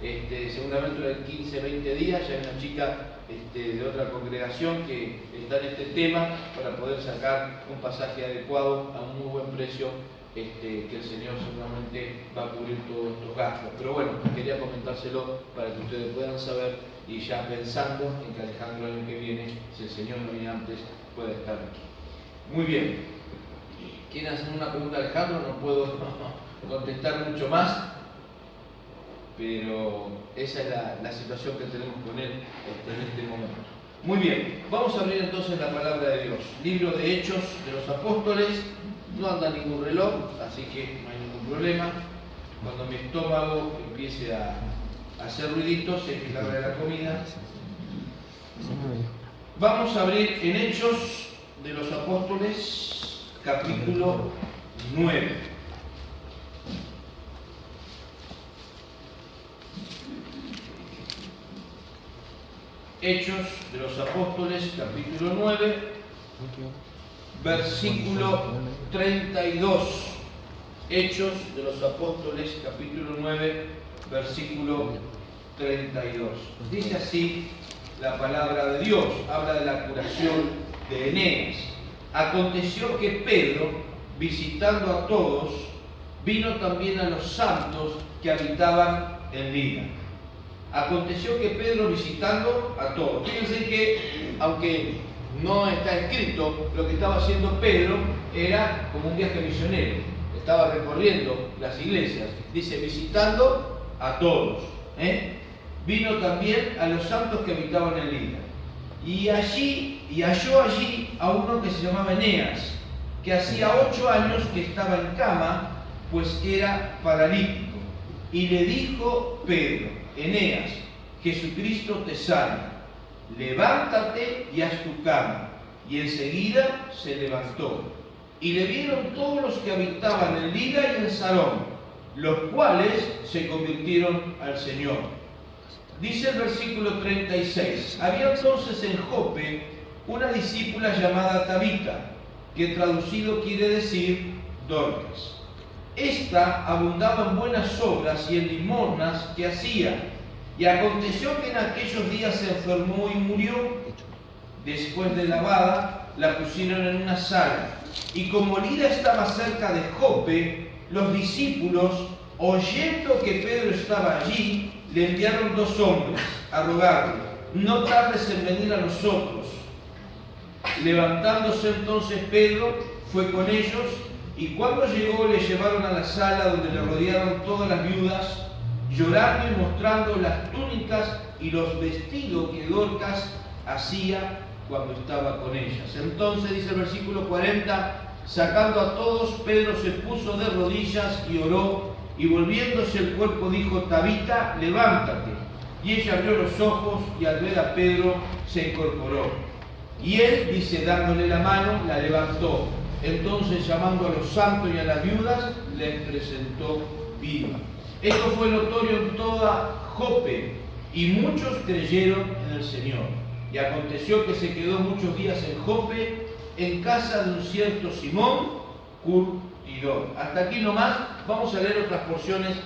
seguramente durante 15, 20 días. Ya hay una chica de otra congregación que está en este tema para poder sacar un pasaje adecuado a un muy buen precio, que el Señor seguramente va a cubrir todos estos gastos. Pero bueno, quería comentárselo para que ustedes puedan saber, y ya pensando en que Alejandro el año que viene, si el Señor no viene antes, puede estar aquí. Muy bien. ¿Quieren hacer una pregunta a Alejandro? No puedo contestar mucho más, pero esa es la situación que tenemos con él en este momento. Muy bien, vamos a abrir entonces la palabra de Dios. Libro de Hechos de los Apóstoles. No anda ningún reloj, así que no hay ningún problema. Cuando mi estómago empiece a hacer ruiditos, sé que es la hora de la comida. Vamos a abrir en Hechos de los Apóstoles, capítulo 9. Hechos de los Apóstoles, capítulo 9, versículo 32. Hechos de los Apóstoles, capítulo 9, versículo 32. Dice así la palabra de Dios, habla de la curación de Eneas. Aconteció que Pedro, visitando a todos, vino también a los santos que habitaban en Lida. Aconteció que Pedro, visitando a todos. Fíjense que, aunque no está escrito, lo que estaba haciendo Pedro era como un viaje misionero. Estaba recorriendo las iglesias. Dice, visitando a todos. Vino también a los santos que habitaban en Lida. Y halló allí a uno que se llamaba Eneas, que hacía 8 años que estaba en cama, pues era paralítico. Y le dijo Pedro, Eneas, Jesucristo te sana, levántate y haz tu cama. Y enseguida se levantó. Y le vieron todos los que habitaban en Lida y en Sarón, los cuales se convirtieron al Señor. Dice el versículo 36, había entonces en Jope una discípula llamada Tabita, que traducido quiere decir Dorcas. Esta abundaba en buenas obras y en limosnas que hacía, y aconteció que en aquellos días se enfermó y murió. Después de lavada, la pusieron en una sala, y como Lida estaba cerca de Jope, los discípulos, oyendo que Pedro estaba allí, le enviaron 2 hombres a rogarle, no tardes en venir a nosotros. Levantándose entonces Pedro, fue con ellos, y cuando llegó le llevaron a la sala donde le rodearon todas las viudas, llorando y mostrando las túnicas y los vestidos que Dorcas hacía cuando estaba con ellas. Entonces, dice el versículo 40, sacando a todos, Pedro se puso de rodillas y oró, y volviéndose el cuerpo dijo, Tabita, levántate. Y ella abrió los ojos, y al ver a Pedro se incorporó. Y él, dice, dándole la mano, la levantó. Entonces, llamando a los santos y a las viudas, les presentó viva. Esto fue notorio en toda Jope, y muchos creyeron en el Señor. Y aconteció que se quedó muchos días en Jope, en casa de un cierto Simón, curtidor. Hasta aquí nomás. Vamos a leer otras porciones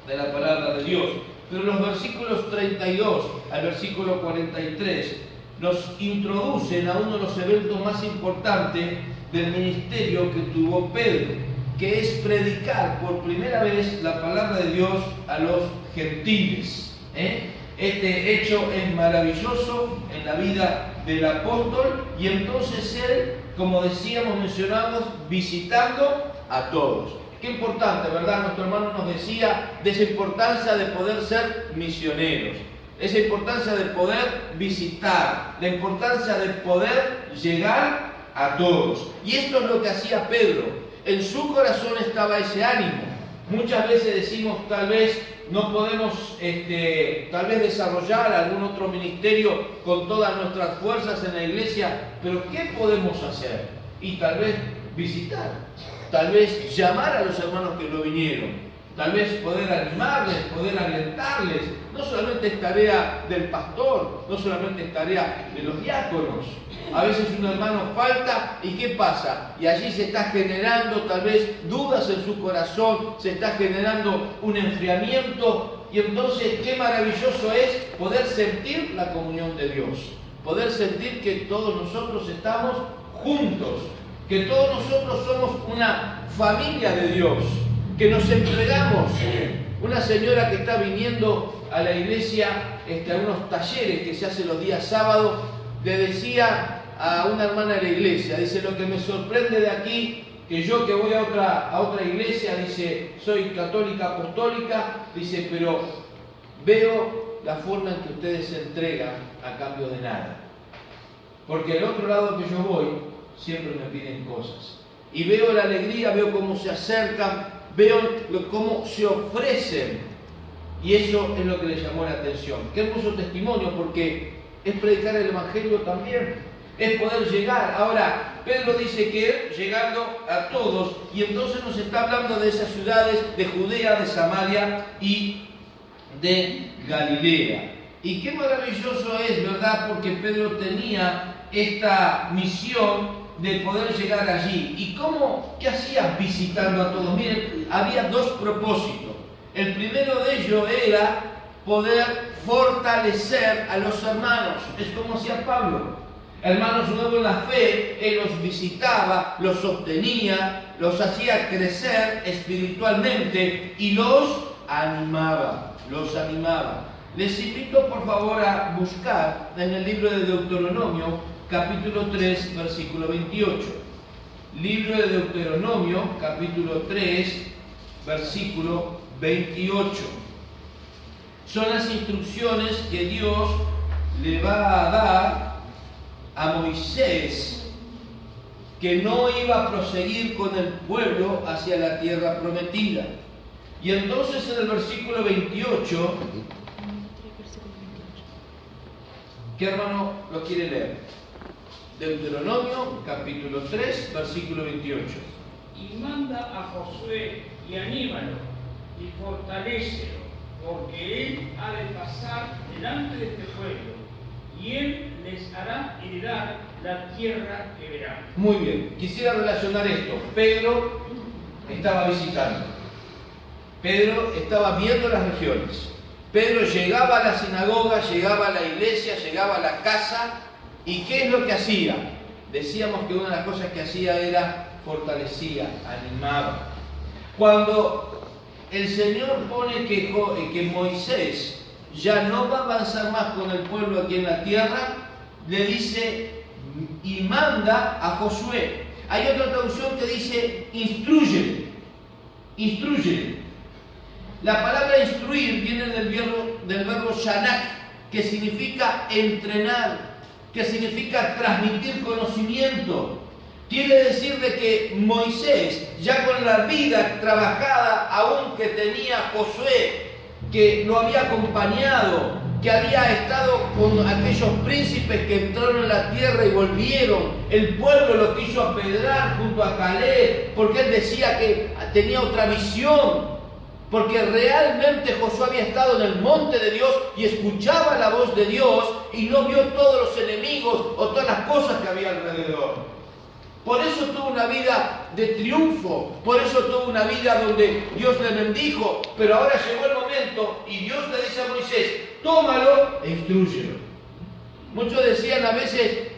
de la palabra de Dios. Pero los versículos 32 al versículo 43 nos introducen a uno de los eventos más importantes del ministerio que tuvo Pedro, que es predicar por primera vez la palabra de Dios a los gentiles. Este hecho es maravilloso en la vida del apóstol, y entonces él, como decíamos, mencionamos, visitando a todos. Qué importante, ¿verdad? Nuestro hermano nos decía de esa importancia de poder ser misioneros, esa importancia de poder visitar, la importancia de poder llegar a todos. Y esto es lo que hacía Pedro. En su corazón estaba ese ánimo. Muchas veces decimos, tal vez no podemos tal vez desarrollar algún otro ministerio con todas nuestras fuerzas en la iglesia, pero ¿qué podemos hacer? Y tal vez visitar, tal vez llamar a los hermanos que no vinieron, tal vez poder animarles, poder alentarles. No solamente es tarea del pastor, no solamente es tarea de los diáconos. A veces un hermano falta, ¿y qué pasa? Y allí se está generando tal vez dudas en su corazón, se está generando un enfriamiento, y entonces qué maravilloso es poder sentir la comunión de Dios, poder sentir que todos nosotros estamos juntos, que todos nosotros somos una familia de Dios, que nos entregamos. Una señora que está viniendo a la iglesia, a unos talleres que se hacen los días sábados, le decía a una hermana de la iglesia, dice, lo que me sorprende de aquí, que yo que voy a otra iglesia, dice, soy católica apostólica, dice, pero veo la forma en que ustedes se entregan a cambio de nada. Porque al otro lado que yo voy, siempre me piden cosas. Y veo la alegría, veo cómo se acercan, veo cómo se ofrecen. Y eso es lo que le llamó la atención. Qué hermoso testimonio, porque es predicar el Evangelio también, es poder llegar. Ahora, Pedro dice que él, llegando a todos, y entonces nos está hablando de esas ciudades de Judea, de Samaria y de Galilea. Y qué maravilloso es, ¿verdad? Porque Pedro tenía esta misión de poder llegar allí. ¿Y qué hacía visitando a todos? Miren, había dos propósitos. El primero de ellos era poder fortalecer a los hermanos. Es como hacía Pablo. Hermanos nuevos en la fe, él los visitaba, los sostenía, los hacía crecer espiritualmente y los animaba. Les invito por favor a buscar en el libro de Deuteronomio, capítulo 3, versículo 28. Libro de Deuteronomio, capítulo 3, versículo 28. Son las instrucciones que Dios le va a dar a Moisés, que no iba a proseguir con el pueblo hacia la tierra prometida. Y entonces en el versículo 28, ¿qué hermano lo quiere leer? Deuteronomio, capítulo 3, versículo 28. Y manda a Josué y anímalo y fortalécelo, porque él ha de pasar delante de este pueblo, y él les hará heredar la tierra que verán. Muy bien, quisiera relacionar esto. Pedro estaba visitando. Pedro estaba viendo las regiones. Pedro llegaba a la sinagoga, llegaba a la iglesia, llegaba a la casa. ¿Y qué es lo que hacía? Decíamos que una de las cosas que hacía era fortalecía, animaba. Cuando el Señor pone que Moisés ya no va a avanzar más con el pueblo aquí en la tierra, le dice y manda a Josué. Hay otra traducción que dice instrúyele. La palabra instruir viene del verbo shanak, que significa entrenar, que significa transmitir conocimiento. Quiere decir de que Moisés, ya con la vida trabajada aún que tenía Josué, que lo había acompañado, que había estado con aquellos príncipes que entraron en la tierra y volvieron, el pueblo lo quiso apedrear junto a Caleb, porque él decía que tenía otra visión. Porque realmente Josué había estado en el monte de Dios y escuchaba la voz de Dios y no vio todos los enemigos o todas las cosas que había alrededor. Por eso tuvo una vida de triunfo, por eso tuvo una vida donde Dios le bendijo. Pero ahora llegó el momento y Dios le dice a Moisés, tómalo e instrúyelo. Muchos decían a veces,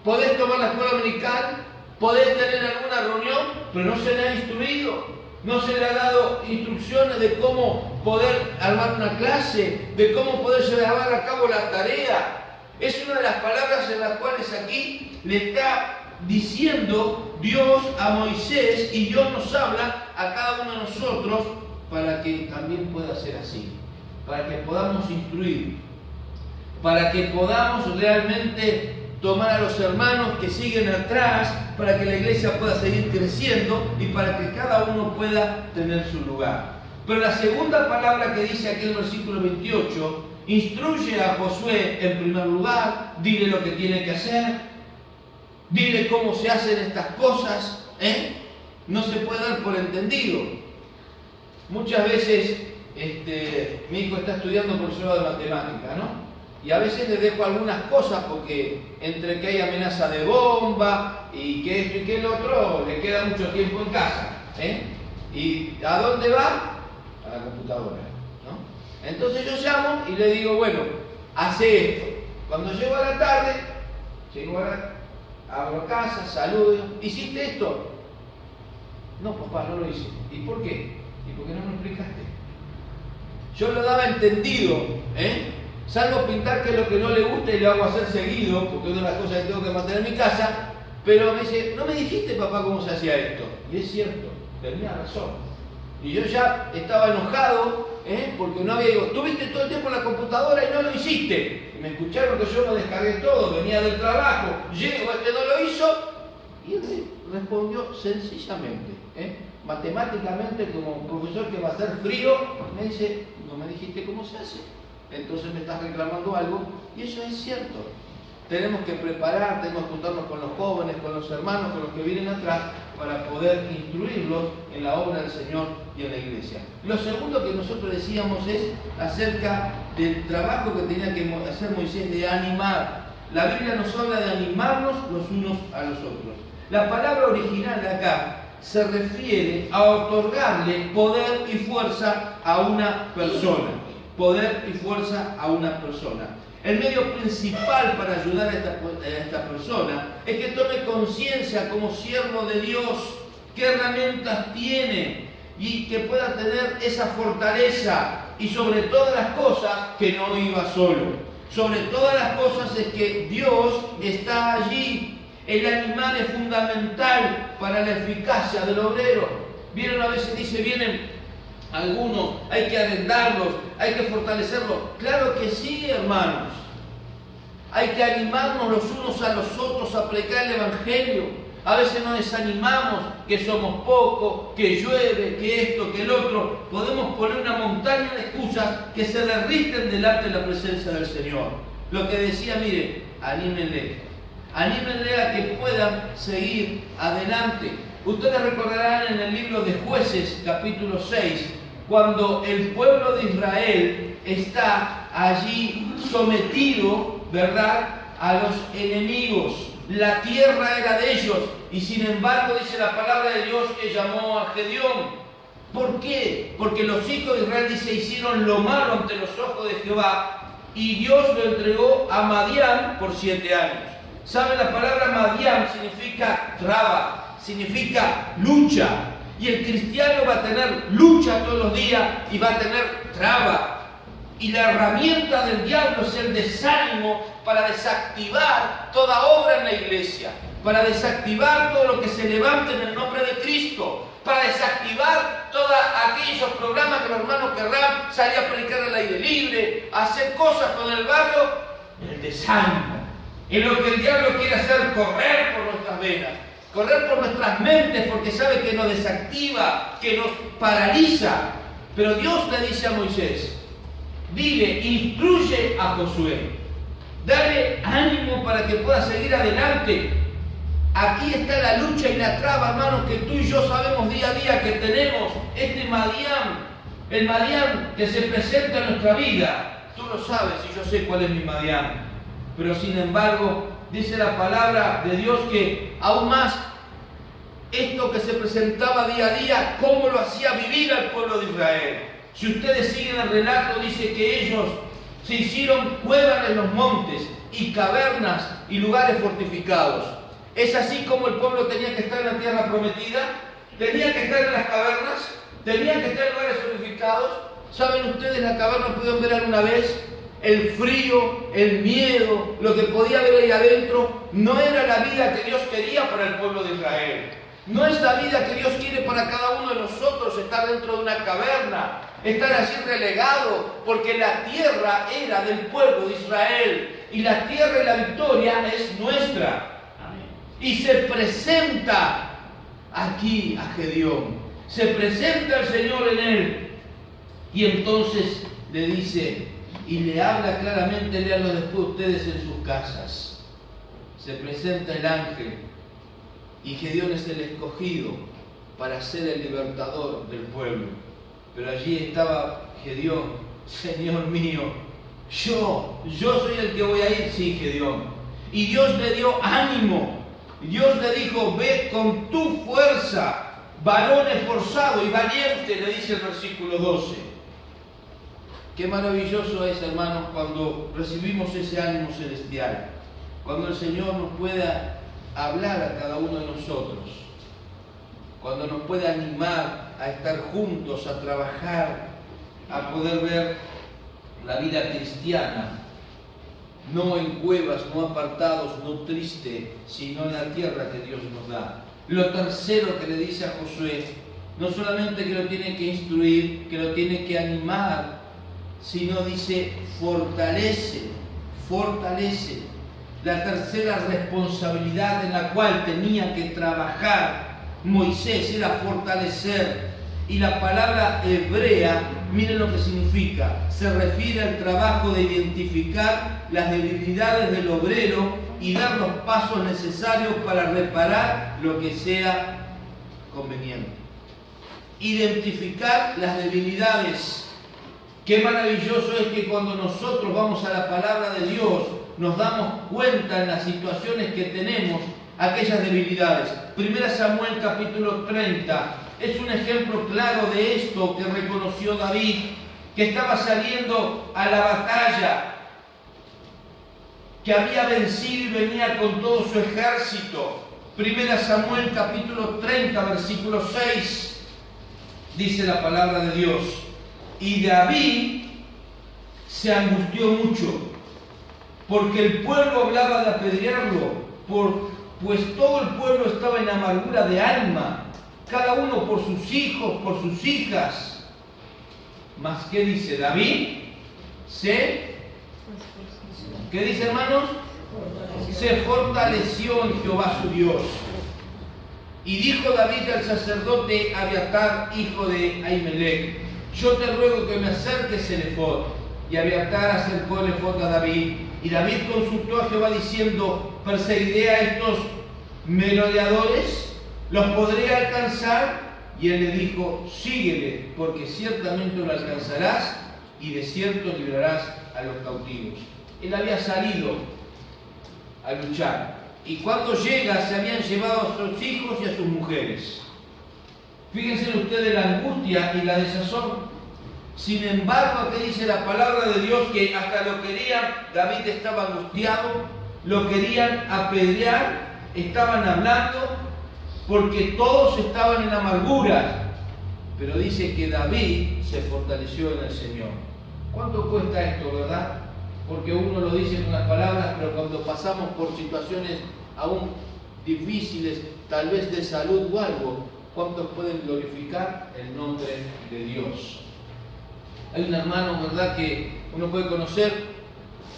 podés tomar la escuela dominical, podés tener alguna reunión, pero no se le ha instruido. No se le ha dado instrucciones de cómo poder armar una clase, de cómo poder llevar a cabo la tarea. Es una de las palabras en las cuales aquí le está diciendo Dios a Moisés, y Dios nos habla a cada uno de nosotros para que también pueda ser así, para que podamos instruir, para que podamos realmente tomar a los hermanos que siguen atrás, para que la iglesia pueda seguir creciendo y para que cada uno pueda tener su lugar. Pero la segunda palabra que dice aquí en el versículo 28, instruye a Josué en primer lugar, dile lo que tiene que hacer, dile cómo se hacen estas cosas, no se puede dar por entendido. Muchas veces mi hijo está estudiando profesor de matemática, ¿no? Y a veces le dejo algunas cosas porque entre que hay amenaza de bomba y que esto y que el otro, le queda mucho tiempo en casa. ¿Y a dónde va? A la computadora, ¿no? Entonces yo llamo y le digo, bueno, hace esto. Cuando llego a la tarde, abro casa, saludo, ¿hiciste esto? No, papá, no lo hice. ¿Y por qué? ¿Y por qué no me lo explicaste? Yo lo daba entendido, salvo pintar que es lo que no le gusta y lo hago hacer seguido, porque es una de las cosas que tengo que mantener en mi casa, pero me dice, no me dijiste, papá, cómo se hacía esto. Y es cierto, tenía razón. Y yo ya estaba enojado, porque no había, digo, estuviste todo el tiempo en la computadora y no lo hiciste. Y me escucharon que yo lo descargué todo, venía del trabajo, llego, no lo hizo, y él respondió sencillamente, matemáticamente, como profesor que va a ser frío, me dice, no me dijiste cómo se hace, entonces me estás reclamando algo, y eso es cierto. Tenemos que preparar, tenemos que juntarnos con los jóvenes, con los hermanos, con los que vienen atrás, para poder instruirlos en la obra del Señor y en la iglesia. Lo segundo que nosotros decíamos es acerca del trabajo que tenía que hacer Moisés de animar. La Biblia nos habla de animarnos los unos a los otros. La palabra original de acá se refiere a otorgarle poder y fuerza a una persona. Poder y fuerza a una persona. El medio principal para ayudar a esta persona es que tome conciencia como siervo de Dios qué herramientas tiene y que pueda tener esa fortaleza y sobre todas las cosas que no iba solo. Sobre todas las cosas es que Dios está allí. El animal es fundamental para la eficacia del obrero. Vieron, a veces dice, vienen algunos, hay que arendarlos, hay que fortalecerlos. Claro que sí, hermanos. Hay que animarnos los unos a los otros a predicar el Evangelio. A veces nos desanimamos, que somos pocos, que llueve, que esto, que el otro. Podemos poner una montaña de excusas que se derriten delante de la presencia del Señor. Lo que decía, mire, anímenle a que puedan seguir adelante. Ustedes recordarán en el libro de Jueces, capítulo 6, cuando el pueblo de Israel está allí sometido, ¿verdad?, a los enemigos. La tierra era de ellos y sin embargo dice la palabra de Dios que llamó a Gedeón. ¿Por qué? Porque los hijos de Israel, dice, hicieron lo malo ante los ojos de Jehová y Dios lo entregó a Madián por 7 años. ¿Saben? La palabra Madián significa traba, significa lucha. Y el cristiano va a tener lucha todos los días y va a tener traba. Y la herramienta del diablo es el desánimo para desactivar toda obra en la iglesia, para desactivar todo lo que se levante en el nombre de Cristo, para desactivar todos aquellos programas que los hermanos querrán salir a predicar al aire libre, hacer cosas con el barrio, el desánimo. Es lo que el diablo quiere hacer, correr por nuestras venas, correr por nuestras mentes, porque sabe que nos desactiva, que nos paraliza. Pero Dios le dice a Moisés, dile, instruye a Josué, dale ánimo para que pueda seguir adelante. Aquí está la lucha y la traba, hermanos, que tú y yo sabemos día a día que tenemos este Madián, el Madián que se presenta en nuestra vida. Tú lo sabes y yo sé cuál es mi Madián. Pero sin embargo, dice la palabra de Dios que aún más esto que se presentaba día a día, cómo lo hacía vivir al pueblo de Israel. Si ustedes siguen el relato, dice que ellos se hicieron cuevas en los montes y cavernas y lugares fortificados. ¿Es así como el pueblo tenía que estar en la tierra prometida? ¿Tenía que estar en las cavernas? ¿Tenía que estar en lugares fortificados? ¿Saben ustedes la caverna pudieron ver alguna vez? El frío, el miedo, lo que podía haber ahí adentro, no era la vida que Dios quería para el pueblo de Israel. No es la vida que Dios quiere para cada uno de nosotros, estar dentro de una caverna, estar así relegado, porque la tierra era del pueblo de Israel y la tierra y la victoria es nuestra. Amén. Y se presenta aquí a Gedeón, se presenta el Señor en él y entonces le dice y le habla claramente, léanlo después ustedes en sus casas. Se presenta el ángel y Gedeón es el escogido para ser el libertador del pueblo. Pero allí estaba Gedeón, Señor mío, yo soy el que voy a ir, sí, Gedeón. Y Dios le dio ánimo. Dios le dijo, ve con tu fuerza, varón esforzado y valiente, le dice el versículo 12. Qué maravilloso es, hermanos, cuando recibimos ese ánimo celestial, cuando el Señor nos pueda hablar a cada uno de nosotros, cuando nos pueda animar a estar juntos, a trabajar, a poder ver la vida cristiana, no en cuevas, no apartados, no triste, sino en la tierra que Dios nos da. Lo tercero que le dice a Josué, no solamente que lo tiene que instruir, que lo tiene que animar, sino dice, fortalece, fortalece. La tercera responsabilidad en la cual tenía que trabajar Moisés era fortalecer. Y la palabra hebrea, miren lo que significa, se refiere al trabajo de identificar las debilidades del obrero y dar los pasos necesarios para reparar lo que sea conveniente. Identificar las debilidades. Qué maravilloso es que cuando nosotros vamos a la palabra de Dios, nos damos cuenta en las situaciones que tenemos aquellas debilidades. 1 Samuel capítulo 30 es un ejemplo claro de esto que reconoció David, que estaba saliendo a la batalla, que había vencido y venía con todo su ejército. 1 Samuel capítulo 30, versículo 6, dice la palabra de Dios. Y David se angustió mucho, porque el pueblo hablaba de apedrearlo, pues todo el pueblo estaba en amargura de alma, cada uno por sus hijos, por sus hijas. Mas, ¿qué dice David? ¿Qué dice, hermanos? Se fortaleció en Jehová su Dios. Y dijo David al sacerdote Abiatar, hijo de Ahimelech: yo te ruego que me acerques el ephod. Y Abiatar acercó el ephod a David. Y David consultó a Jehová diciendo: ¿perseguiré a estos merodeadores? ¿Los podré alcanzar? Y él le dijo: síguele, porque ciertamente lo alcanzarás, y de cierto librarás a los cautivos. Él había salido a luchar, y cuando llega se habían llevado a sus hijos y a sus mujeres. Fíjense ustedes la angustia y la desazón. Sin embargo, aquí dice la palabra de Dios que hasta lo querían, David estaba angustiado, lo querían apedrear, estaban hablando, porque todos estaban en amargura. Pero dice que David se fortaleció en el Señor. ¿Cuánto cuesta esto, verdad? Porque uno lo dice con las palabras, pero cuando pasamos por situaciones aún difíciles, tal vez de salud o algo, ¿cuántos pueden glorificar el nombre de Dios? Hay un hermano, ¿verdad?, que uno puede conocer,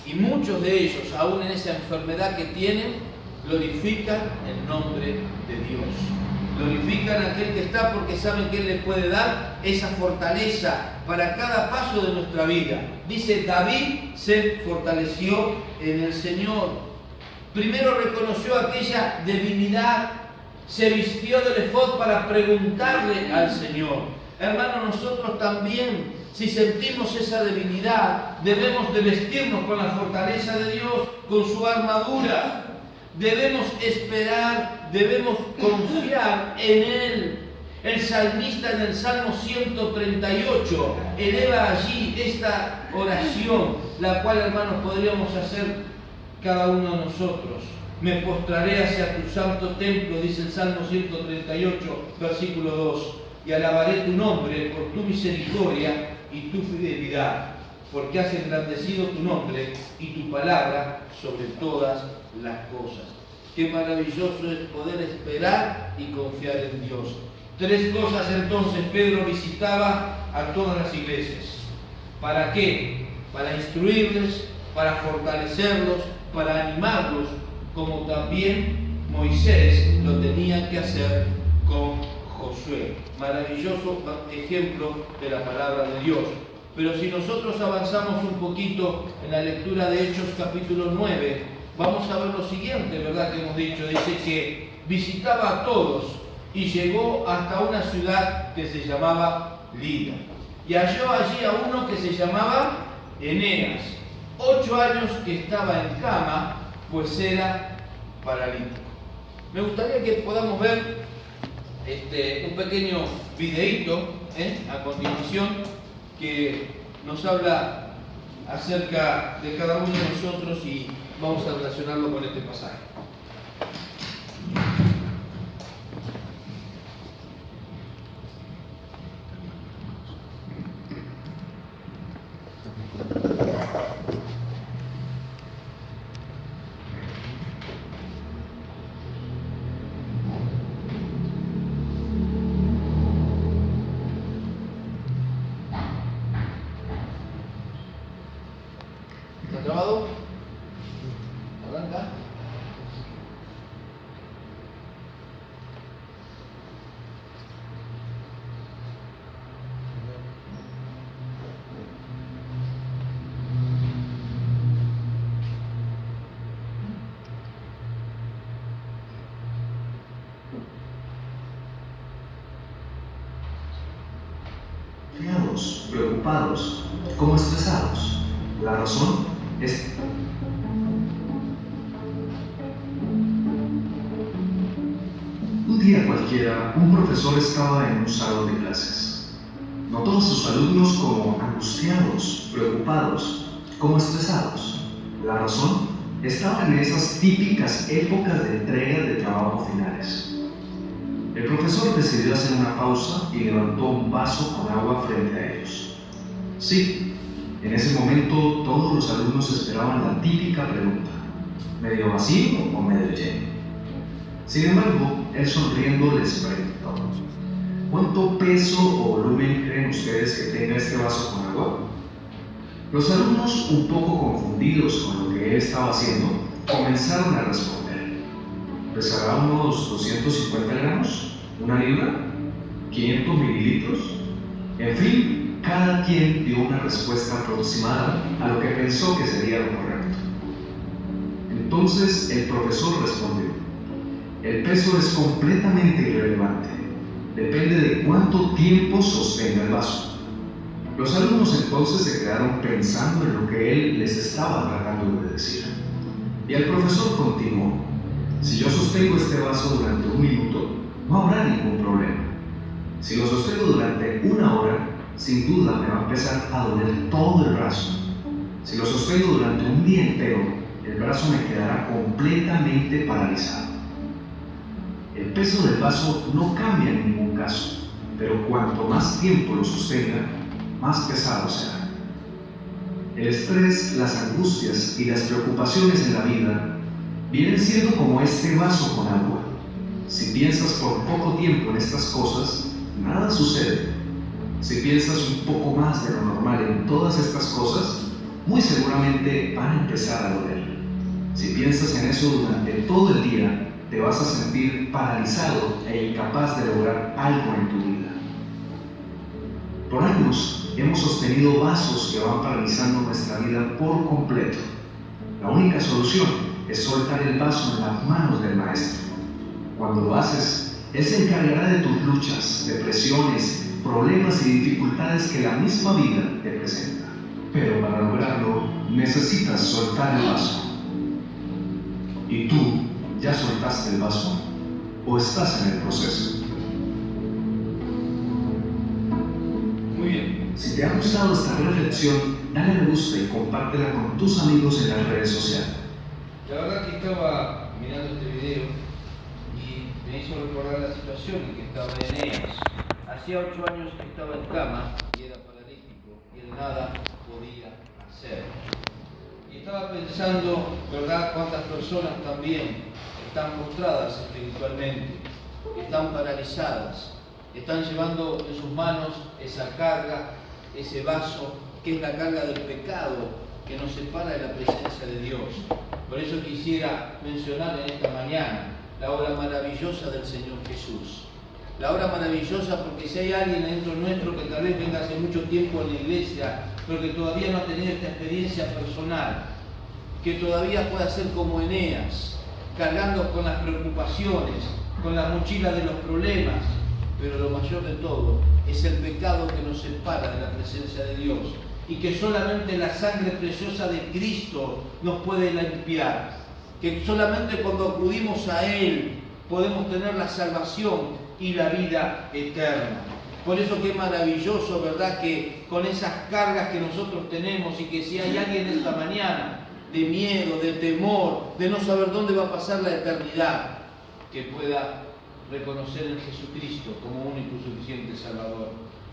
y muchos de ellos, aún en esa enfermedad que tienen, glorifican el nombre de Dios. Glorifican a aquel que está, porque saben que Él les puede dar esa fortaleza para cada paso de nuestra vida. Dice, David se fortaleció en el Señor. Primero reconoció aquella debilidad, se vistió del ephod para preguntarle al Señor. Hermano, nosotros también, si sentimos esa debilidad, debemos de vestirnos con la fortaleza de Dios, con su armadura. Debemos esperar, debemos confiar en Él. El salmista en el Salmo 138 eleva allí esta oración, la cual, hermanos, podríamos hacer cada uno de nosotros. Me postraré hacia tu santo templo, dice el Salmo 138, versículo 2, y alabaré tu nombre por tu misericordia y tu fidelidad, porque has engrandecido tu nombre y tu palabra sobre todas las cosas. Qué maravilloso es poder esperar y confiar en Dios. Tres cosas entonces Pedro visitaba a todas las iglesias. ¿Para qué? Para instruirles, para fortalecerlos, para animarlos, como también Moisés lo tenía que hacer con Josué. Maravilloso ejemplo de la palabra de Dios. Pero si nosotros avanzamos un poquito en la lectura de Hechos capítulo 9, vamos a ver lo siguiente, ¿verdad? Que hemos dicho, dice que visitaba a todos y llegó hasta una ciudad que se llamaba Lida. Y halló allí a uno que se llamaba Eneas, 8 años que estaba en cama, pues era paralítico. Me gustaría que podamos ver un pequeño videíto a continuación, que nos habla acerca de cada uno de nosotros y vamos a relacionarlo con este pasaje. ¿Está grabado? ¿Arranca? Preocupados, como estresados. La razón es... Un día cualquiera, un profesor estaba en un salón de clases. Notó a sus alumnos como angustiados, preocupados, como estresados. La razón estaba en esas típicas épocas de entrega de trabajo finales. El profesor decidió hacer una pausa y levantó un vaso con agua frente a ellos. Sí, en ese momento todos los alumnos esperaban la típica pregunta: ¿medio vacío o medio lleno? Sin embargo, él sonriendo les preguntó: ¿cuánto peso o volumen creen ustedes que tenga este vaso con agua? Los alumnos, un poco confundidos con lo que él estaba haciendo, comenzaron a responder: ¿pesará unos 250 gramos? ¿Una libra? ¿500 mililitros? En fin, cada quien dio una respuesta aproximada a lo que pensó que sería lo correcto. Entonces el profesor respondió: el peso es completamente irrelevante. Depende de cuánto tiempo sostenga el vaso. Los alumnos entonces se quedaron pensando en lo que él les estaba tratando de decir. Y el profesor continuó: si yo sostengo este vaso durante 1 minuto, no habrá ningún problema. Si lo sostengo durante 1 hora, sin duda me va a empezar a doler todo el brazo. Si lo sostengo durante un día entero, el brazo me quedará completamente paralizado. El peso del vaso no cambia en ningún caso, pero cuanto más tiempo lo sostenga, más pesado será. El estrés, las angustias y las preocupaciones en la vida vienen siendo como este vaso con agua. Si piensas por poco tiempo en estas cosas, nada sucede. Si piensas un poco más de lo normal en todas estas cosas, muy seguramente van a empezar a doler. Si piensas en eso durante todo el día, te vas a sentir paralizado e incapaz de lograr algo en tu vida. Por años hemos sostenido vasos que van paralizando nuestra vida por completo. La única solución es soltar el vaso en las manos del Maestro. Cuando lo haces, Él se encargará de tus luchas, depresiones, problemas y dificultades que la misma vida te presenta. Pero para lograrlo, necesitas soltar el vaso. ¿Y tú ya soltaste el vaso o estás en el proceso? Muy bien. Si te ha gustado esta reflexión, dale me gusta y compártela con tus amigos en las redes sociales. La verdad que estaba mirando este video y me hizo recordar la situación en que estaba Eneas. Hacía 8 años que estaba en cama y era paralítico y él nada podía hacer. Y estaba pensando, ¿verdad?, cuántas personas también están postradas espiritualmente, están paralizadas, están llevando en sus manos esa carga, ese vaso, que es la carga del pecado que nos separa de la presencia de Dios. Por eso quisiera mencionar en esta mañana la obra maravillosa del Señor Jesús. La obra maravillosa porque si hay alguien dentro nuestro que tal vez venga hace mucho tiempo en la iglesia, pero que todavía no ha tenido esta experiencia personal, que todavía pueda ser como Eneas, cargando con las preocupaciones, con la mochila de los problemas, pero lo mayor de todo es el pecado que nos separa de la presencia de Dios y que solamente la sangre preciosa de Cristo nos puede limpiar, que solamente cuando acudimos a Él podemos tener la salvación y la vida eterna. Por eso qué maravilloso, ¿verdad? Que con esas cargas que nosotros tenemos y que si hay alguien esta mañana de miedo, de temor, de no saber dónde va a pasar la eternidad, que pueda reconocer en Jesucristo como único y suficiente Salvador.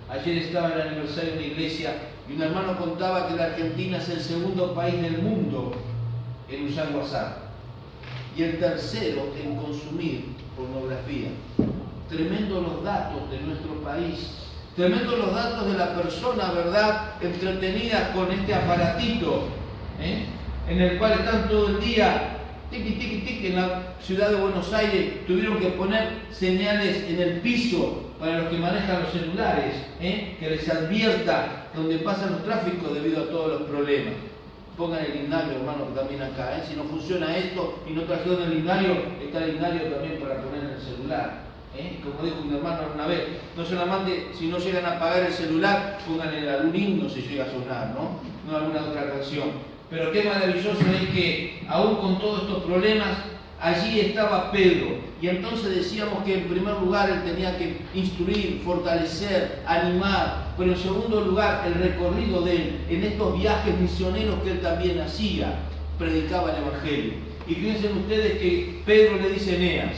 Ayer estaba en el aniversario de una iglesia y un hermano contaba que la Argentina es el segundo país del mundo en usar WhatsApp y el tercero en consumir pornografía. Tremendos los datos de nuestro país, tremendos los datos de la persona, ¿verdad?, entretenida con este aparatito, en el cual están todo el día, tiqui, tiqui, tiqui. En la ciudad de Buenos Aires tuvieron que poner señales en el piso para los que manejan los celulares, que les advierta donde pasan los tráficos debido a todos los problemas. Pongan el linario, hermano, también acá. Si no funciona esto y no trajeron el linario, está el linario también para poner en el celular. Como dijo un hermano una vez, no solamente si no llegan a apagar el celular, pónganle algún himno si llega a sonar, no alguna otra canción. Pero qué maravilloso es que aún con todos estos problemas, allí estaba Pedro. Y entonces decíamos que en primer lugar él tenía que instruir, fortalecer, animar. Pero en segundo lugar, el recorrido de él, en estos viajes misioneros que él también hacía, predicaba el Evangelio. Y fíjense ustedes que Pedro le dice a Eneas: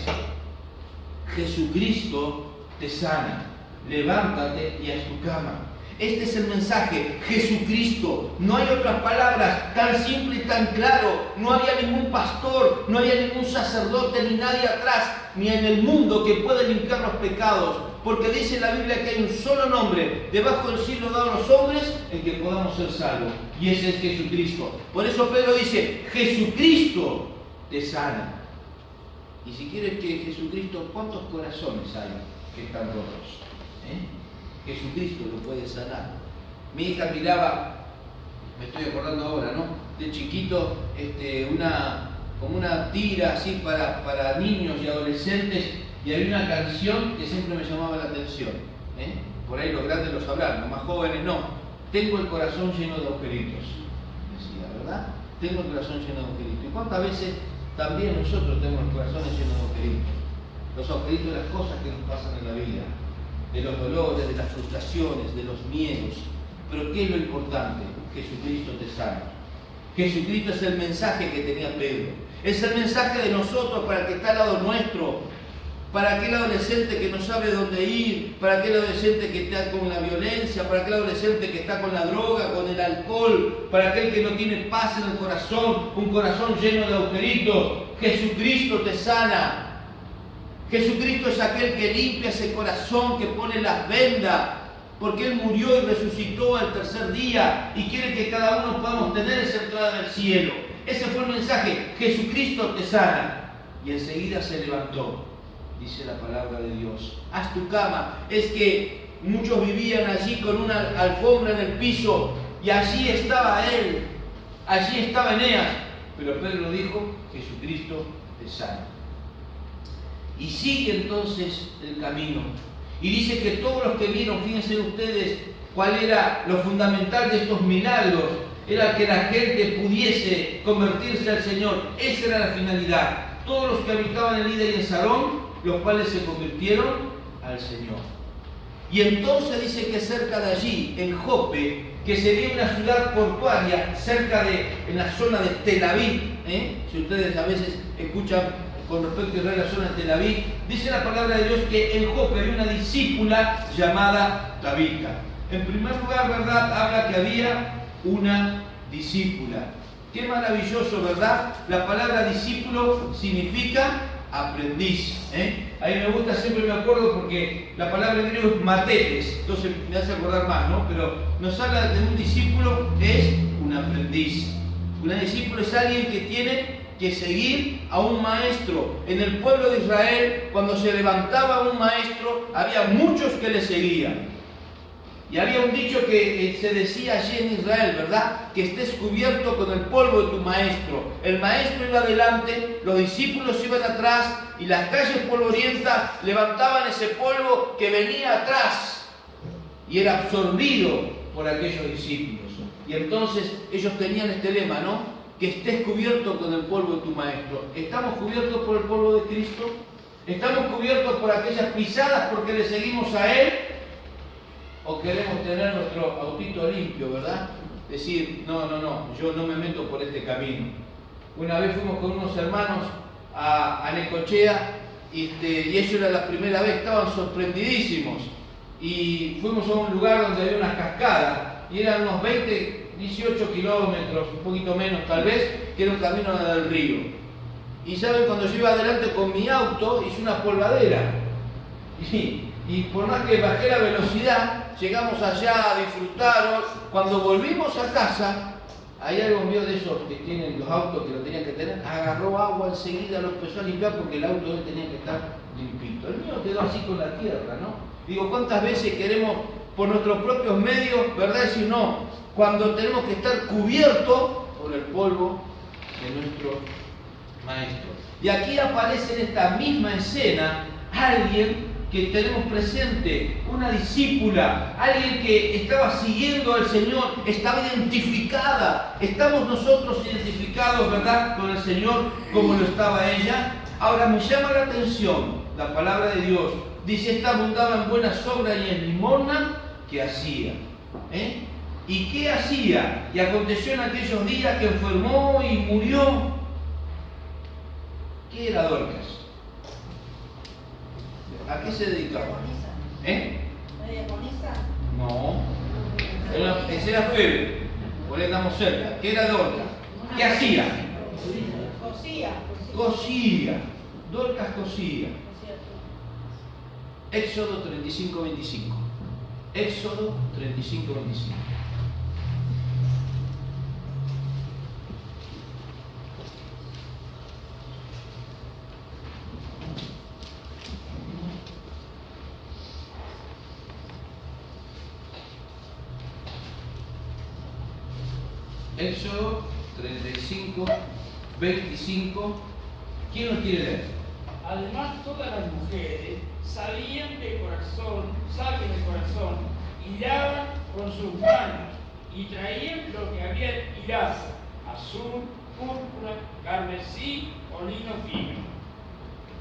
Jesucristo te sana, levántate y haz tu cama. Este es el mensaje, Jesucristo. No hay otras palabras, tan simple y tan claro. No había ningún pastor, no había ningún sacerdote, ni nadie atrás, ni en el mundo que pueda limpiar los pecados. Porque dice la Biblia que hay un solo nombre debajo del cielo dado a los hombres en que podamos ser salvos. Y ese es Jesucristo. Por eso Pedro dice, Jesucristo te sana. Y si quieres que Jesucristo, ¿cuántos corazones hay que están rotos? Jesucristo lo puede sanar. Mi hija miraba, me estoy acordando ahora, de chiquito, como una tira así para niños y adolescentes, y había una canción que siempre me llamaba la atención. Por ahí los grandes lo sabrán, los más jóvenes no. Tengo el corazón lleno de agujeritos, decía, ¿verdad? Tengo el corazón lleno de agujeritos. ¿Y cuántas veces también nosotros tenemos los corazones llenos de agujeritos? Los agujeritos de las cosas que nos pasan en la vida, de los dolores, de las frustraciones, de los miedos. Pero ¿qué es lo importante? Jesucristo te sana. Jesucristo es el mensaje que tenía Pedro. Es el mensaje de nosotros para el que está al lado nuestro, para aquel adolescente que no sabe dónde ir, para aquel adolescente que está con la violencia, para aquel adolescente que está con la droga, con el alcohol, para aquel que no tiene paz en el corazón, un corazón lleno de agujeritos. Jesucristo te sana. Jesucristo es aquel que limpia ese corazón, que pone las vendas, porque Él murió y resucitó al tercer día y quiere que cada uno podamos tener esa entrada del cielo. Ese fue el mensaje, Jesucristo te sana. Y enseguida se levantó, dice la palabra de Dios. Haz tu cama. Es que muchos vivían allí con una alfombra en el piso y allí estaba Él, allí estaba Eneas. Pero Pedro dijo, Jesucristo te sana. Y sigue entonces el camino. Y dice que todos los que vieron, fíjense ustedes cuál era lo fundamental de estos milagros, era que la gente pudiese convertirse al Señor. Esa era la finalidad. Todos los que habitaban en Lida y en Sarón, los cuales se convirtieron al Señor. Y entonces dice que cerca de allí, en Jope, que sería una ciudad portuaria, en la zona de Tel Aviv, si ustedes a veces escuchan con respecto a Israel, la zona de Tel Aviv, dice la palabra de Dios que en Jope había una discípula llamada Tabita. En primer lugar, ¿verdad?, habla que había una discípula. Qué maravilloso, ¿verdad? La palabra discípulo significa aprendiz. A mí me gusta, siempre me acuerdo, porque la palabra en griego es matetes, entonces me hace acordar más, pero nos habla de un discípulo, es un aprendiz. Un discípulo es alguien que tiene que seguir a un maestro. En el pueblo de Israel, cuando se levantaba un maestro, había muchos que le seguían. Y había un dicho que se decía allí en Israel, ¿verdad? Que estés cubierto con el polvo de tu maestro. El maestro iba adelante, los discípulos iban atrás, y las calles polvorientas levantaban ese polvo que venía atrás y era absorbido por aquellos discípulos. Y entonces ellos tenían este lema, que estés cubierto con el polvo de tu maestro. ¿Estamos cubiertos por el polvo de Cristo? ¿Estamos cubiertos por aquellas pisadas porque le seguimos a Él? o queremos tener nuestro autito limpio, ¿verdad? Decir, no, yo no me meto por este camino. Una vez fuimos con unos hermanos a Necochea y ellos era la primera vez, estaban sorprendidísimos. Y fuimos a un lugar donde había una cascada y eran unos 18 kilómetros, un poquito menos tal vez, que era un camino del río. Y saben, cuando yo iba adelante con mi auto, hice una polvadera. Y por más que bajé la velocidad, llegamos allá a disfrutar. Cuando volvimos a casa, hay algo mío de esos que tienen los autos que lo tenían que tener, agarró agua enseguida, lo empezó a limpiar porque el auto de él tenía que estar limpito. El mío quedó así con la tierra, ¿no? Digo, ¿cuántas veces queremos por nuestros propios medios, verdad? Decir no, cuando tenemos que estar cubiertos por el polvo de nuestro Maestro. Y aquí aparece en esta misma escena alguien que tenemos presente, una discípula, alguien que estaba siguiendo al Señor, estaba identificada. Estamos nosotros identificados, ¿verdad?, con el Señor como lo estaba ella. Ahora me llama la atención la palabra de Dios. Dice, esta abundaba en buenas obras y en limosna que hacía. ¿Y qué hacía? Y aconteció en aquellos días que enfermó y murió. ¿Qué era Dorcas? ¿A qué se dedicaba? No. Esa era Febe. Por ahí estamos cerca. ¿Qué era Dorcas? ¿Qué hacía? Cosía. Dorcas cosía. Éxodo 35:25. Éxodo 35:25. Éxodo 35:25. ¿Quién lo quiere leer? Además, todas las mujeres sabían de corazón, hilaban con sus manos y traían lo que había hilado: azul, púrpura, carmesí o lino fino.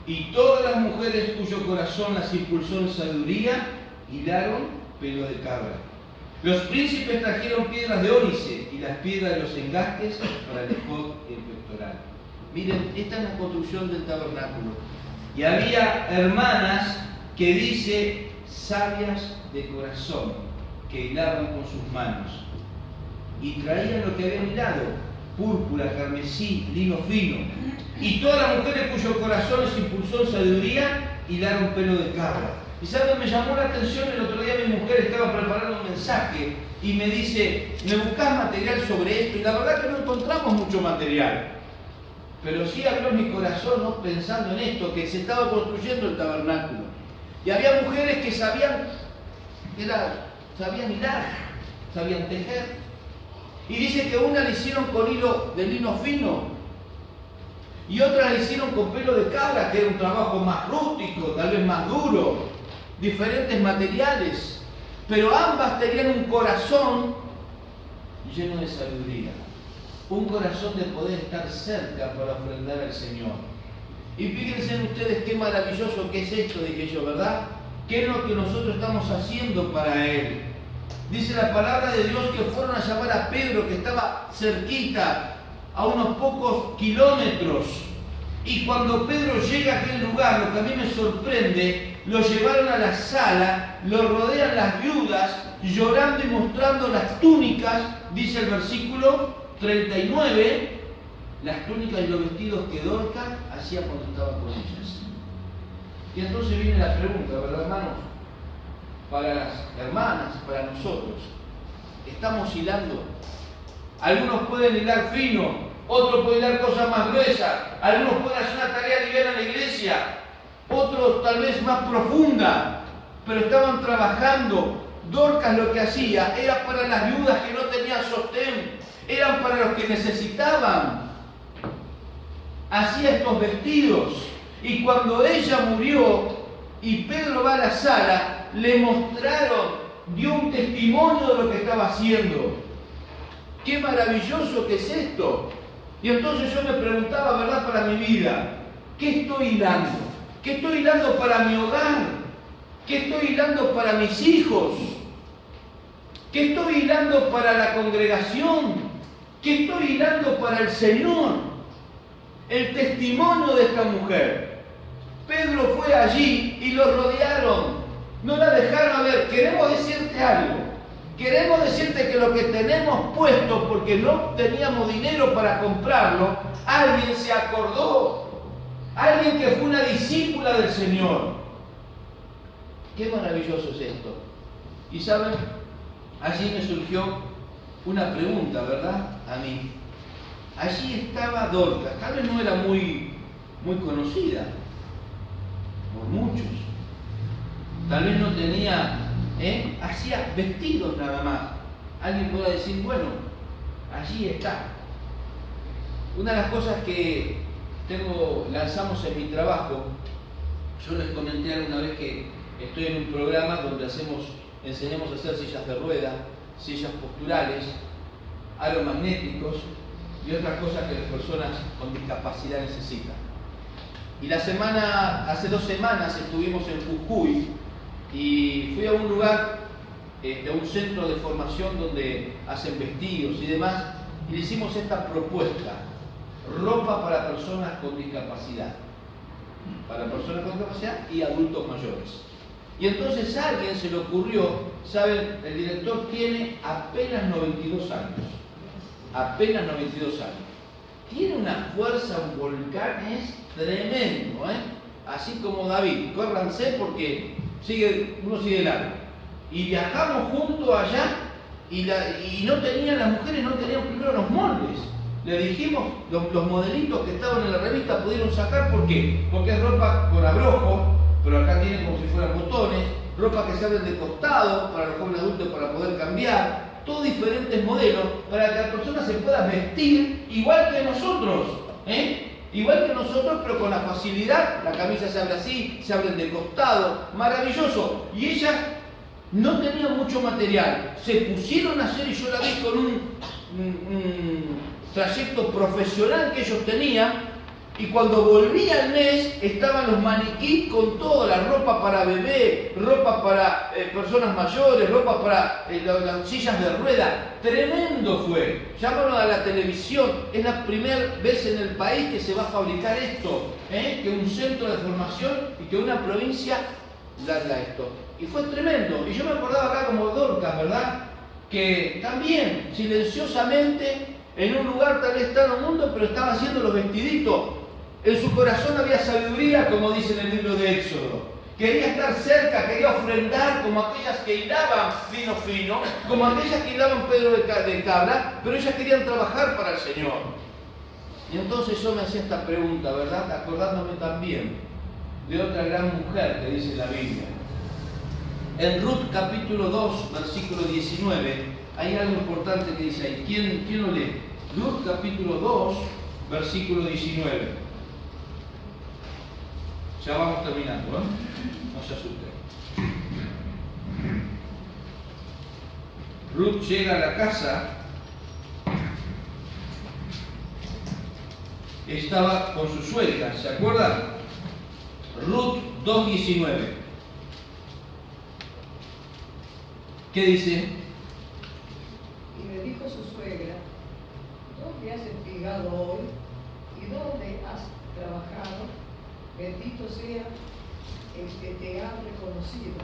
Y todas las mujeres cuyo corazón las impulsó en sabiduría hilaron pelo de cabra. Los príncipes trajeron piedras de ónice y las piedras de los engastes para el efod y el pectoral. Miren, esta es la construcción del tabernáculo. Y había hermanas que dice sabias de corazón, que hilaban con sus manos. Y traían lo que habían hilado: púrpura, carmesí, lino fino. Y todas las mujeres cuyo corazón les impulsó en sabiduría hilaron pelo de cabra. Y saben, me llamó la atención, el otro día mi mujer estaba preparando un mensaje y me dice, ¿me buscas material sobre esto? Y la verdad que no encontramos mucho material. Pero sí abrió mi corazón, ¿no?, pensando en esto, que se estaba construyendo el tabernáculo. Y había mujeres que sabían hilar, sabían tejer. Y dice que una le hicieron con hilo de lino fino y otra le hicieron con pelo de cabra, que era un trabajo más rústico, tal vez más duro, diferentes materiales. Pero ambas tenían un corazón lleno de sabiduría. Un corazón de poder estar cerca para ofrendar al Señor. Y fíjense ustedes qué maravilloso que es esto, dije yo, ¿verdad? ¿Qué es lo que nosotros estamos haciendo para Él? Dice la palabra de Dios que fueron a llamar a Pedro, que estaba cerquita, a unos pocos kilómetros. Y cuando Pedro llega a aquel lugar, lo que a mí me sorprende, lo llevaron a la sala, lo rodean las viudas, llorando y mostrando las túnicas, dice el versículo 39, las túnicas y los vestidos que Dorcas hacía cuando estaba con ellas. Y entonces viene la pregunta, ¿verdad, hermanos? Para las hermanas, para nosotros, ¿estamos hilando? Algunos pueden hilar fino, otros pueden hilar cosas más gruesas, algunos pueden hacer una tarea liviana en la iglesia, otros tal vez más profunda, pero estaban trabajando. Dorcas lo que hacía era para las viudas que no tenían sostén, eran para los que necesitaban. Hacía estos vestidos, y cuando ella murió y Pedro va a la sala, le mostraron, dio un testimonio de lo que estaba haciendo. ¡Qué maravilloso que es esto! Y entonces yo me preguntaba, ¿verdad?, para mi vida, ¿qué estoy hilando? ¿Qué estoy hilando para mi hogar? ¿Qué estoy hilando para mis hijos? que estoy hilando para la congregación, que estoy hilando para el Señor. El testimonio de esta mujer. Pedro fue allí y lo rodearon. No la dejaron. A ver, queremos decirte algo. Queremos decirte que lo que tenemos puesto, porque no teníamos dinero para comprarlo, alguien se acordó. Alguien que fue una discípula del Señor. Qué maravilloso es esto. Y saben, allí me surgió una pregunta, ¿verdad? A mí. Allí estaba Dorcas. Tal vez no era muy conocida por muchos. Tal vez no tenía, hacía vestidos nada más. Alguien podrá decir, bueno, allí está. Una de las cosas que lanzamos en mi trabajo, yo les comenté alguna vez que estoy en un programa donde enseñamos a hacer sillas de rueda, sillas posturales, aeromagnéticos y otras cosas que las personas con discapacidad necesitan. Y hace 2 semanas estuvimos en Jujuy y fui a un lugar, a un centro de formación donde hacen vestidos y demás, y le hicimos esta propuesta: ropa para personas con discapacidad. Para personas con discapacidad y adultos mayores. Y entonces a alguien se le ocurrió, ¿saben? El director tiene apenas 92 años. Apenas 92 años. Tiene una fuerza, un volcán, es tremendo, Así como David. Córranse porque uno sigue largo. Y viajamos juntos allá y las mujeres no tenían primero los moldes. Le dijimos, los modelitos que estaban en la revista pudieron sacar, ¿por qué? Porque es ropa con abrojo, pero acá tienen como si fueran botones, ropa que se abren de costado para los jóvenes adultos para poder cambiar, todos diferentes modelos para que la persona se pueda vestir igual que nosotros, igual que nosotros, pero con la facilidad. La camisa se abre así, se abren de costado, maravilloso. Y ellas no tenían mucho material, se pusieron a hacer, y yo la vi con un trayecto profesional que ellos tenían. Y cuando volví al mes, estaban los maniquís con toda la ropa para bebé, ropa para personas mayores, ropa para las sillas de rueda. Tremendo fue. Llamaron a la televisión. Es la primera vez en el país que se va a fabricar esto, que un centro de formación y que una provincia haga esto. Y fue tremendo. Y yo me acordaba acá como Dorcas, ¿verdad? Que también, silenciosamente, en un lugar tal vez está en el mundo, pero estaba haciendo los vestiditos. En su corazón había sabiduría, como dice en el libro de Éxodo. Quería estar cerca, quería ofrendar como aquellas que hilaban vino fino, como aquellas que hilaban pelo de cabra, pero ellas querían trabajar para el Señor. Y entonces yo me hacía esta pregunta, ¿verdad? Acordándome también de otra gran mujer que dice la Biblia. En Ruth capítulo 2, versículo 19, hay algo importante que dice ahí. ¿Quién lo lee? Ruth capítulo 2, versículo 19. Ya vamos terminando, no se asusten. Ruth llega a la casa, estaba con su suegra, ¿se acuerdan? Ruth 2:19. ¿Qué dice? Y le dijo su suegra: ¿dónde has espigado hoy? ¿Y dónde has trabajado? Bendito sea el que te ha reconocido.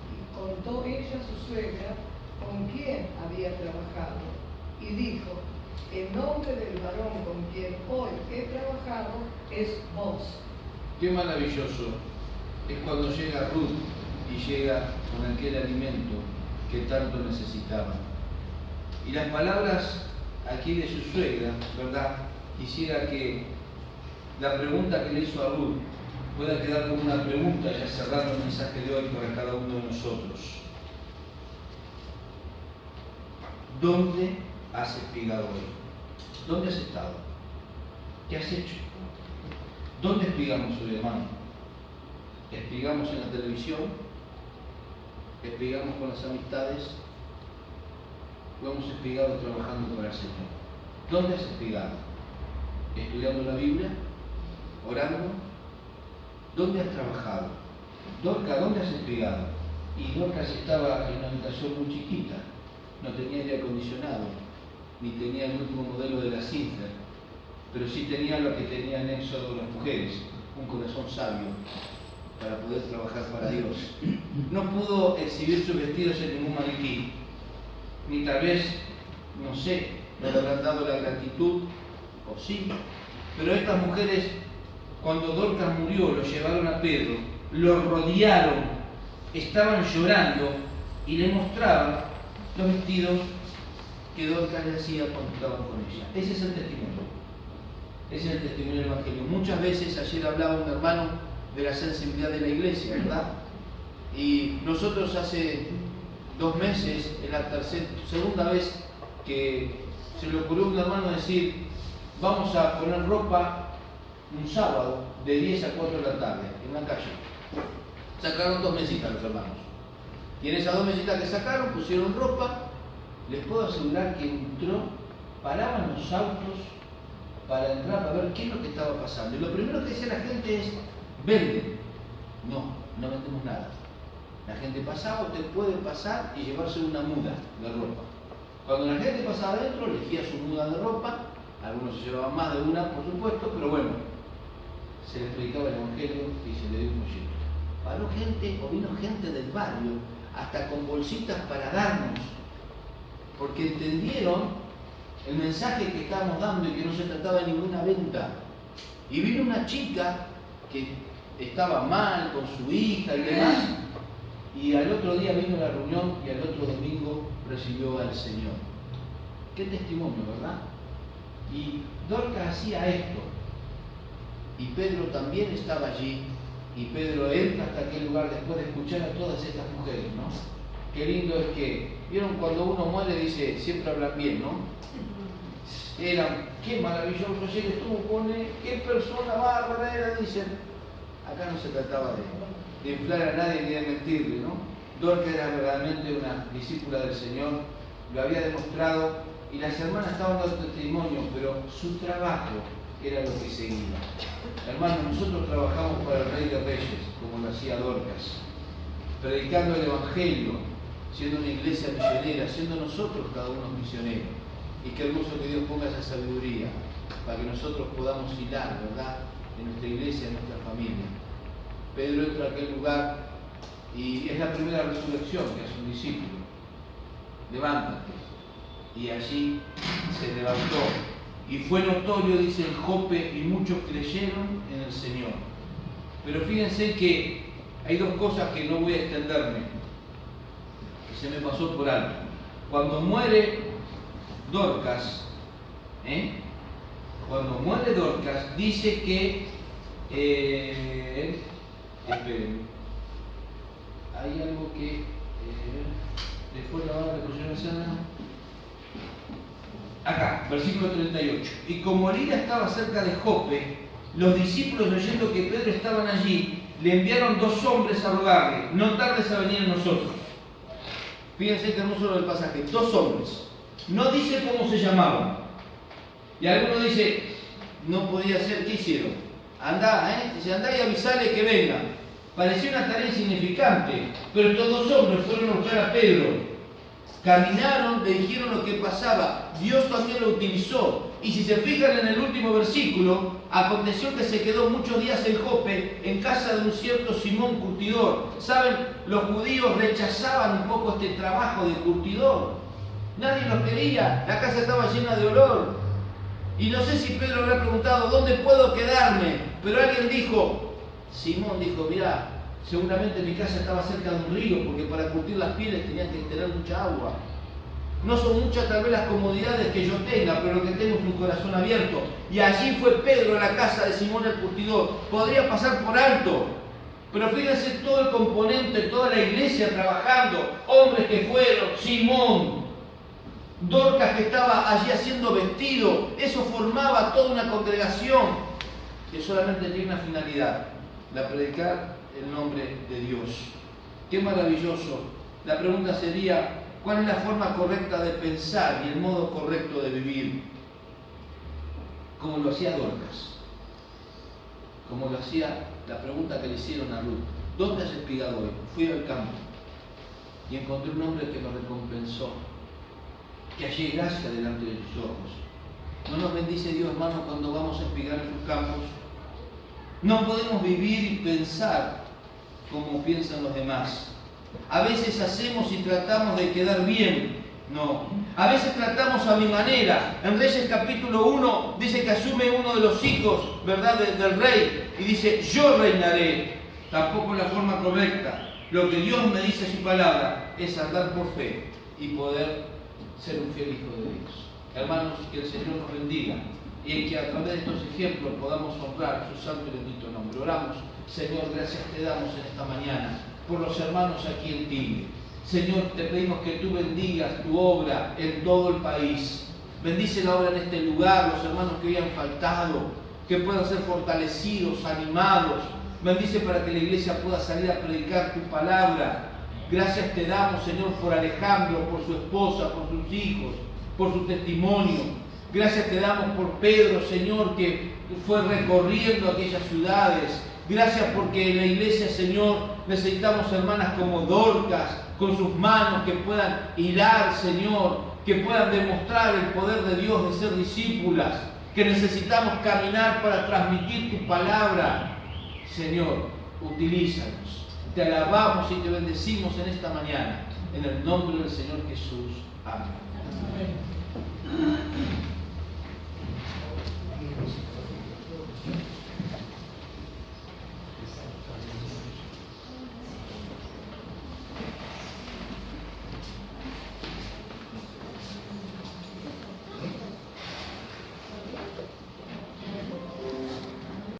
Y contó ella a su suegra con quién había trabajado. Y dijo: el nombre del varón con quien hoy he trabajado es vos. Qué maravilloso es cuando llega Ruth y llega con aquel alimento que tanto necesitaban. Y las palabras aquí de su suegra, ¿verdad? Quisiera que la pregunta que le hizo a Ruth pueda quedar como una pregunta, ya cerrando el mensaje de hoy para cada uno de nosotros. ¿Dónde has espigado hoy? ¿Dónde has estado? ¿Qué has hecho? ¿Dónde espigamos hoy, hermano? ¿Espigamos en la televisión? ¿Espigamos con las amistades? ¿O hemos espigado trabajando para el Señor? ¿Dónde has espigado? ¿Estudiando la Biblia? ¿Orando? ¿Dónde has trabajado? Dorcas, ¿dónde has espigado? Y Dorcas estaba en una habitación muy chiquita, no tenía aire acondicionado, ni tenía el último modelo de la Sinclair, pero sí tenía lo que tenía en Éxodo las mujeres, un corazón sabio para poder trabajar para Dios. No pudo exhibir sus vestidos en ningún maniquí, ni tal vez, no sé, no le habrán dado la gratitud, o sí, pero estas mujeres, cuando Dorcas murió, lo llevaron a Pedro, lo rodearon, estaban llorando y le mostraban los vestidos que Dorcas le hacía cuando estaban con ella. Ese es el testimonio. Ese es el testimonio del Evangelio. Muchas veces, ayer hablaba un hermano de la sensibilidad de la iglesia, ¿verdad? Y nosotros hace 2 meses, en la segunda vez que se le ocurrió a un hermano decir, vamos a poner ropa un sábado de 10 a 4 de la tarde, en la calle. Sacaron 2 mesitas los hermanos. Y en esas 2 mesitas que sacaron, pusieron ropa. Les puedo asegurar que paraban los autos para entrar a ver qué es lo que estaba pasando. Y lo primero que decía la gente es, venden. No vendemos nada. La gente pasaba, usted puede pasar y llevarse una muda de ropa. Cuando la gente pasaba adentro, elegía su muda de ropa. Algunos se llevaban más de una, por supuesto, pero bueno, se les predicaba el Evangelio y se le dio un folleto. Paró gente, o vino gente del barrio, hasta con bolsitas para darnos, porque entendieron el mensaje que estábamos dando y que no se trataba de ninguna venta. Y vino una chica que estaba mal con su hija y demás, y al otro día vino a la reunión y al otro domingo recibió al Señor. Qué testimonio, ¿verdad? Y Dorcas hacía esto, y Pedro también estaba allí, y Pedro entra hasta aquel lugar después de escuchar a todas estas mujeres, ¿no? Qué lindo es que, ¿vieron cuando uno muere? Dice, siempre hablan bien, ¿no? Qué maravilloso, ayer estuvo con él, qué persona bárbara era, dicen. Acá no se trataba de inflar a nadie ni de mentirle, ¿no? Dorcas era verdaderamente una discípula del Señor, lo había demostrado, y las hermanas estaban dando testimonio, pero su trabajo era lo que seguía. Hermanos, nosotros trabajamos para el Rey de Reyes, como lo hacía Dorcas, predicando el Evangelio, siendo una iglesia misionera, siendo nosotros cada uno misioneros. Y qué hermoso que Dios ponga esa sabiduría para que nosotros podamos hilar, ¿verdad?, en nuestra iglesia, en nuestra familia. Pedro entra a aquel lugar y es la primera resurrección que hace un discípulo. Levántate. Y allí se levantó. Y fue notorio, dice el Jope, y muchos creyeron en el Señor. Pero fíjense que hay 2 cosas que no voy a extenderme, que se me pasó por alto. Cuando muere Dorcas, dice que, esperen, hay algo que, después la hora de la cena. Acá, versículo 38. Y como Lida estaba cerca de Jope, los discípulos, oyendo que Pedro estaban allí, le enviaron 2 hombres a rogarle, no tardes a venir a nosotros. Fíjense que hermoso lo del pasaje, 2 hombres. No dice cómo se llamaban. Y alguno dice, no podía ser, ¿qué hicieron? Dice, andá y avisale que venga. Parecía una tarea insignificante, pero estos 2 hombres fueron a buscar a Pedro. Caminaron, le dijeron lo que pasaba. Dios también lo utilizó. Y si se fijan en el último versículo, aconteció que se quedó muchos días en Jope, en casa de un cierto Simón curtidor. ¿Saben? Los judíos rechazaban un poco este trabajo de curtidor. Nadie los quería, la casa estaba llena de olor. Y no sé si Pedro habrá preguntado, ¿dónde puedo quedarme? Pero alguien dijo, Simón dijo, mirá, seguramente mi casa estaba cerca de un río, porque para curtir las pieles tenían que tener mucha agua. No son muchas tal vez las comodidades que yo tenga, pero lo que tengo es un corazón abierto. Y allí fue Pedro a la casa de Simón el curtidor. Podría pasar por alto, pero fíjense todo el componente, toda la iglesia trabajando, hombres que fueron, Simón, Dorcas que estaba allí haciendo vestido, eso formaba toda una congregación que solamente tiene una finalidad, la predicar el nombre de Dios. Qué maravilloso. La pregunta sería, ¿cuál es la forma correcta de pensar y el modo correcto de vivir? Como lo hacía Dorcas, como lo hacía la pregunta que le hicieron a Ruth. ¿Dónde has espigado hoy? Fui al campo y encontré un hombre que me recompensó que hallé gracia delante de tus ojos. ¿No nos bendice Dios, hermano, cuando vamos a espigar en sus campos? No podemos vivir y pensar como piensan los demás. A veces hacemos y tratamos de quedar bien. No. A veces tratamos a mi manera. En Reyes capítulo 1 dice que asume uno de los hijos, ¿verdad?, del rey. Y dice, yo reinaré. Tampoco es la forma correcta. Lo que Dios me dice en su palabra es andar por fe y poder ser un fiel hijo de Dios. Hermanos, que el Señor nos bendiga y en que a través de estos ejemplos podamos honrar su santo y bendito nombre. Oramos. Señor, gracias te damos en esta mañana por los hermanos aquí en Tigre. Señor, te pedimos que tú bendigas tu obra en todo el país. Bendice la obra en este lugar, los hermanos que hayan faltado, que puedan ser fortalecidos, animados. Bendice para que la iglesia pueda salir a predicar tu palabra. Gracias te damos, Señor, por Alejandro, por su esposa, por sus hijos, por su testimonio. Gracias te damos por Pedro, Señor, que fue recorriendo aquellas ciudades. Gracias porque en la iglesia, Señor, necesitamos hermanas como Dorcas, con sus manos que puedan hilar, Señor, que puedan demostrar el poder de Dios de ser discípulas, que necesitamos caminar para transmitir tu palabra. Señor, utilízanos. Te alabamos y te bendecimos en esta mañana. En el nombre del Señor Jesús. Amén. Amén.